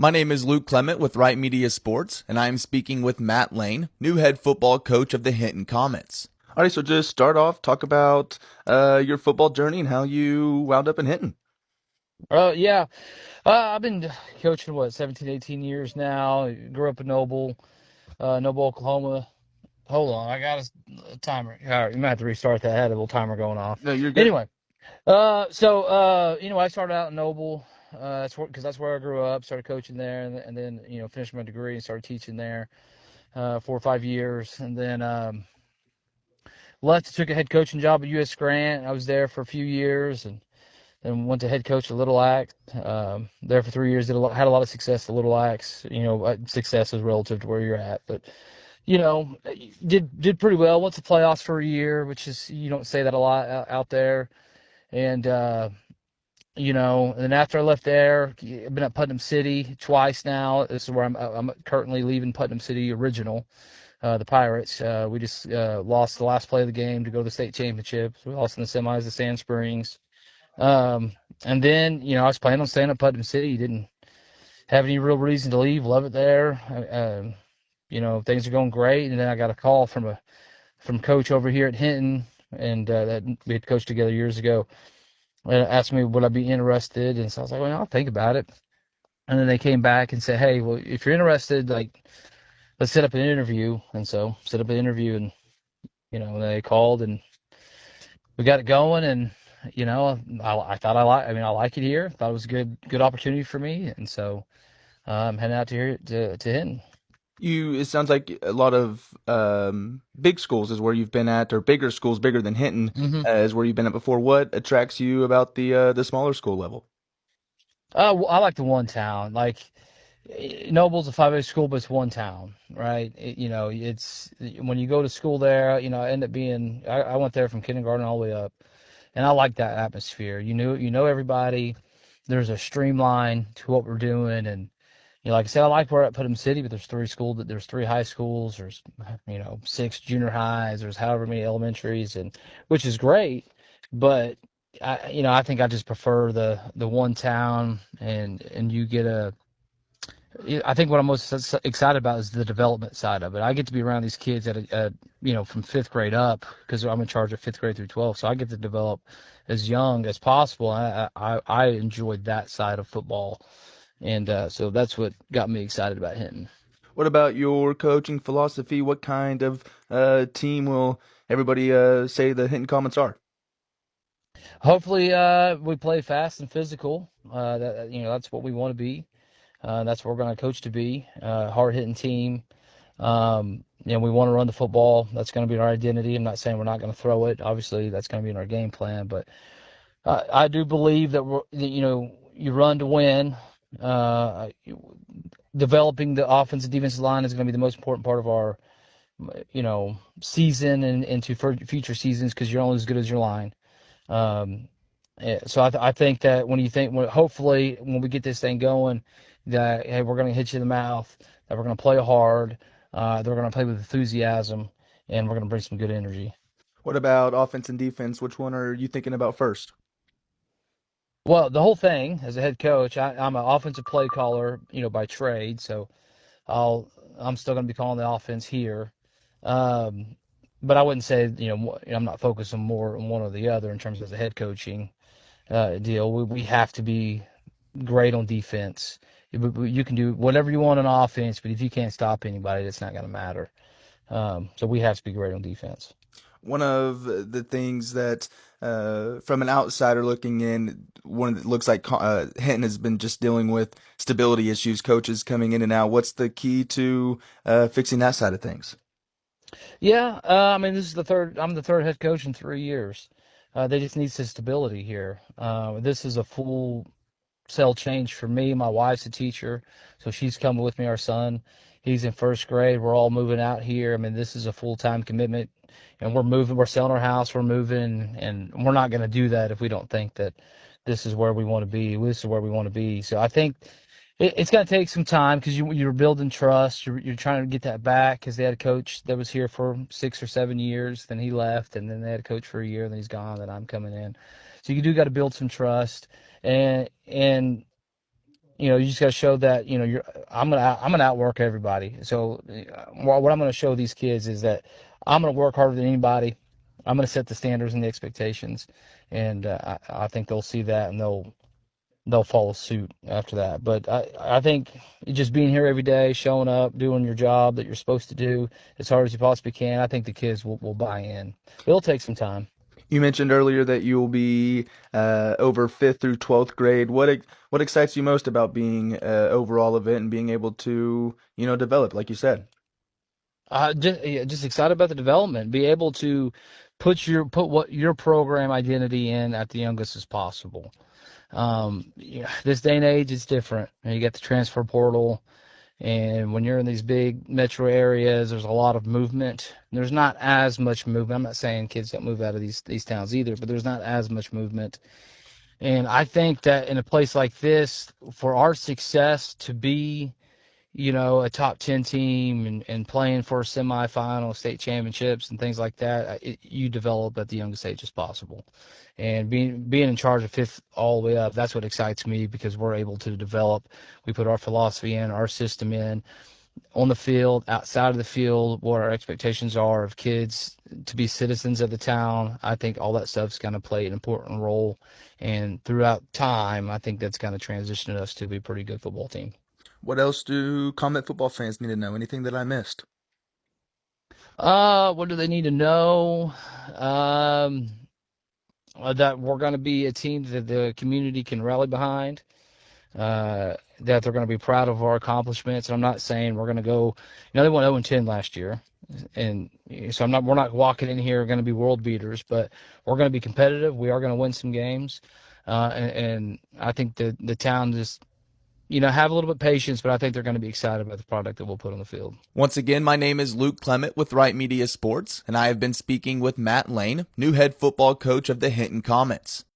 My name is Luke Clement with Right Media Sports, and I am speaking with Matt Lane, new head football coach of the Hinton Comets. All right, so just start off, talk about your football journey and how you wound up in Hinton. Yeah. I've been coaching, 17, 18 years now. Grew up in Noble, Oklahoma. Hold on, I got a timer. All right, you might have to restart that. I had a little timer going off. No, you're good. Anyway, I started out in Noble. That's where I grew up. Started coaching there, and then finished my degree and started teaching there 4 or 5 years, and then left. Took a head coaching job at U.S. Grant. I was there for a few years, and went to head coach at Little Axe. There for 3 years, had a lot of success at Little Axe. Success is relative to where you're at, but did pretty well. Went to playoffs for a year, which is you don't say that a lot out there. And and then after I left there, I've been at Putnam City twice now. This is where I'm currently leaving Putnam City Original. The Pirates. We just lost the last play of the game to go to the state championship. We lost in the semis to Sand Springs. Um, and then, I was planning on staying at Putnam City. Didn't have any real reason to leave. Love it there. Things are going great. And then I got a call from coach over here at Hinton, and that we had coached together years ago. And asked me would I be interested, and so I was like, well, I'll think about it. And then they came back and said, hey, well, if you're interested, like, let's set up an interview. And so set up an interview, and they called and we got it going. And I thought I like it here. Thought it was a good opportunity for me, and so I'm heading out to here to Hinton. It sounds like a lot of big schools is where you've been at, or bigger schools, bigger than Hinton, Hmm. is where you've been at before. What attracts you about the smaller school level? I like the one town. Like, Noble's a 5A school, but it's one town, right? It's when you go to school there. I end up being. I went there from kindergarten all the way up, and I like that atmosphere. You know everybody. There's a streamline to what we're doing, and like I said, I like where at Putnam City, but there's three high schools, there's six junior highs, there's however many elementaries, and which is great, but I think I just prefer the one town, and you get a. I think what I'm most excited about is the development side of it. I get to be around these kids from fifth grade up, because I'm in charge of fifth grade through 12, so I get to develop as young as possible. I enjoyed that side of football, and so that's what got me excited about Hinton. What about your coaching philosophy? What kind of team will everybody say the Hinton Comets are? Hopefully, we play fast and physical. That's what we want to be. That's what we're going to coach to be. Hard hitting team. We want to run the football. That's going to be our identity. I'm not saying we're not going to throw it. Obviously, that's going to be in our game plan. But I do believe that you run to win. Uh, Developing the offensive and defensive line is going to be the most important part of our season and into future seasons, because you're only as good as your line. Um, so I think that hopefully when we get this thing going, that hey, we're going to hit you in the mouth, that we're going to play hard, that we're going to play with enthusiasm, and we're going to bring some good energy. What about offense and defense? Which one are you thinking about first? Well, the whole thing as a head coach, I'm an offensive play caller, by trade. So I'm still going to be calling the offense here. Um, but I wouldn't say, I'm not focusing more on one or the other in terms of the head coaching deal. We have to be great on defense. You can do whatever you want on offense, but if you can't stop anybody, it's not going to matter. So we have to be great on defense. One of the things that, from an outsider looking in, one that looks like Hinton has been just dealing with stability issues, coaches coming in and out. What's the key to fixing that side of things? Yeah, I mean, this is the third. I'm the third head coach in 3 years. They just need some stability here. This is a full cell change for me. My wife's a teacher, so she's coming with me. Our son, he's in first grade. We're all moving out here. I mean, this is a full-time commitment, and we're moving. We're selling our house. We're moving, and we're not going to do that if we don't think that this is where we want to be. This is where we want to be. So I think it's going to take some time, because you're building trust. You're trying to get that back, because they had a coach that was here for 6 or 7 years. Then he left, and then they had a coach for a year. Then he's gone. Then I'm coming in. So you do got to build some trust, and you just got to show that I'm gonna outwork everybody. So what I'm gonna show these kids is that I'm gonna work harder than anybody. I'm gonna set the standards and the expectations, and I think they'll see that and they'll follow suit after that. But I think just being here every day, showing up, doing your job that you're supposed to do as hard as you possibly can, I think the kids will buy in. It'll take some time. You mentioned earlier that you'll be over fifth through 12th grade. What excites you most about being overall of it and being able to, develop, like you said? Yeah, just excited about the development. Be able to put what your program identity in at the youngest as possible. This day and age is different. You got the transfer portal, and when you're in these big metro areas, there's a lot of movement. There's not as much movement. I'm not saying kids don't move out of these towns either, but there's not as much movement. And I think that in a place like this, for our success to be a top 10 team and playing for a semifinal, state championships, and things like that, you develop at the youngest age as possible. And being in charge of fifth all the way up, that's what excites me because we're able to develop. We put our philosophy in, our system in, on the field, outside of the field, what our expectations are of kids to be citizens of the town. I think all that stuff's going to play an important role. And throughout time, I think that's going to transition us to be a pretty good football team. What else do Comet football fans need to know? Anything that I missed? What do they need to know? Um, that we're going to be a team that the community can rally behind. That they're going to be proud of our accomplishments. And I'm not saying we're going to go. They went 0-10 last year, and so We're not walking in here going to be world beaters, but we're going to be competitive. We are going to win some games, and I think the town just have a little bit of patience, but I think they're going to be excited about the product that we'll put on the field. Once again, my name is Luke Clement with Right Media Sports, and I have been speaking with Matt Lane, new head football coach of the Hinton Comets.